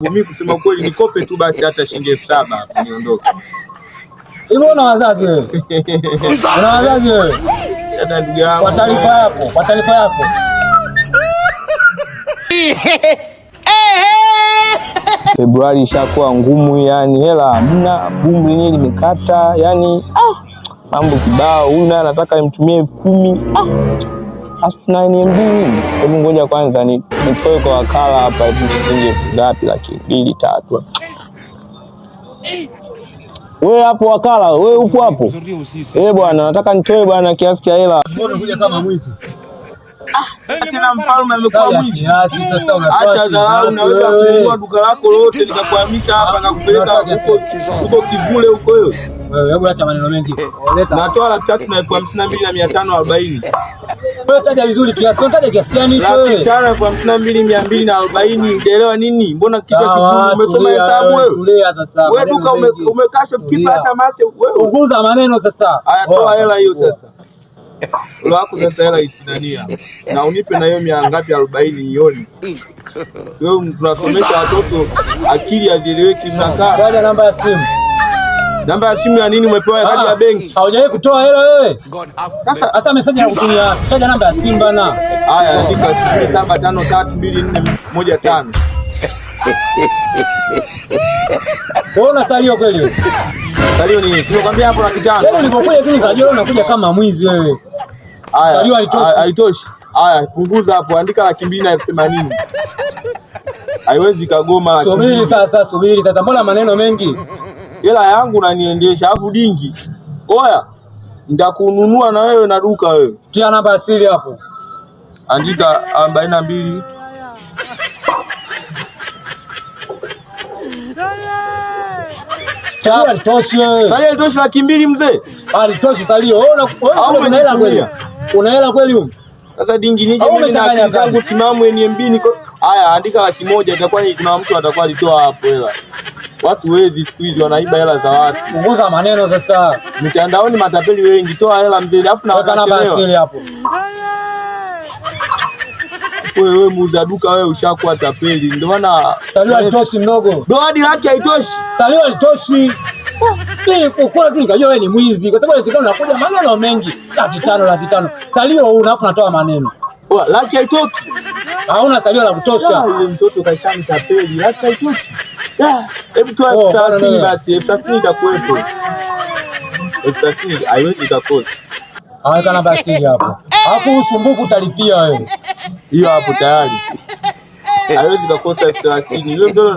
Mimi kusema kweli nikope tu basi hata shilingi 7,000 niondoke. Hivyo una wazazi wewe? Una wazazi wewe? Hata ndugu yangu. Kwa taarifa yako. Februari ishakuwa ngumu, yani hela hamna, bumu lenyewe limekata, yani mambo kibao. Huyu naye anataka nimtumie 10,000. Afu na NMB. Hebu ngoja kwanza nitoe kwa wakala hapa shilingi ngapi, laki 2 3. Wewe hapo wakala, wewe upo hapo? Bwana, nataka nitoe bwana kiasi cha hela. Mbona unakuja kama mwizi? Tena mfalme amekuwa mwizi. Kiasi sasa unatoa. Acha dharau, unaweza kununua duka lako lote nikakuhamisha hapa na kupeleka huko Kivule huko wewe. Wewe hebu acha maneno mengi. Natoa 3,52,540. Wewe taja vizuri kiasi. Unataja kiasi gani hicho wewe? 3,52,240. Unaelewa nini? Mbona kichwa kigumu? Umesoma hesabu wewe? Tulia sasa. Wewe duka umekasha kipa hata mase wewe. Punguza maneno sasa. Haya, toa hela hiyo sasa. Ule wako sasa hela isinania. Na unipe na hiyo mia ngapi 40 nione. Wewe tunasomesha watoto akili hazieleweki mnakaa. Taja namba ya simu. Namba ya simu ya nini umepewa kadi ya benki? Haujawahi kutoa hela wewe? Sasa message ya kutumia. Taja namba ya simu bana. Haya, andika 07532415. Ona salio kweli wewe. Salio nini? Tumekwambia hapo na kitano. Leo nilipokuja tu nikajua unakuja kama mwizi wewe. Haya. Salio halitoshi. Haya, punguza hapo, andika 2,80. Haiwezi kagoma. Subiri sasa. Mbona maneno mengi? Hela yangu unaniendesha afu dingi. Oya. Nitakununua na wewe na duka wewe. Tia namba ya siri hapo. Andika 42. Salio halitoshi wewe. Salio halitoshi 200,000 mzee. Halitoshi salio. Wewe una hela kweli? Una hela kweli wewe? Sasa dingi nije mimi na akili zangu timamu NMB niko. Haya, andika 100,000 itakuwa kuna mtu atakuwa alitoa hapo hela. Watu wezi siku hizi wanaiba hela za watu. Punguza maneno sasa. Mtandaoni matapeli wengi, toa hela mzee, alafu na weka namba ya siri hapo. Wewe muuza duka wewe ushakuwa tapeli. Ndio maana salio halitoshi mdogo. Ndio hadi laki haitoshi. Salio halitoshi. Mimi kukula tu nikajua wewe ni mwizi kwa sababu sikao unakuja maneno mengi. 500. Salio huna afu natoa maneno. Laki haitoki. Hauna salio la kutosha. Yule mtoto kaishani tapeli. Laki haitoki. Hebu toa 30 basi, 30 itakuwepo. 30 haiwezi kukosa. Aweka namba ya siri hapo. Alafu usumbufu utalipia wewe. Hiyo hapo tayari. Haiwezi kukosa 30. Yule mtoto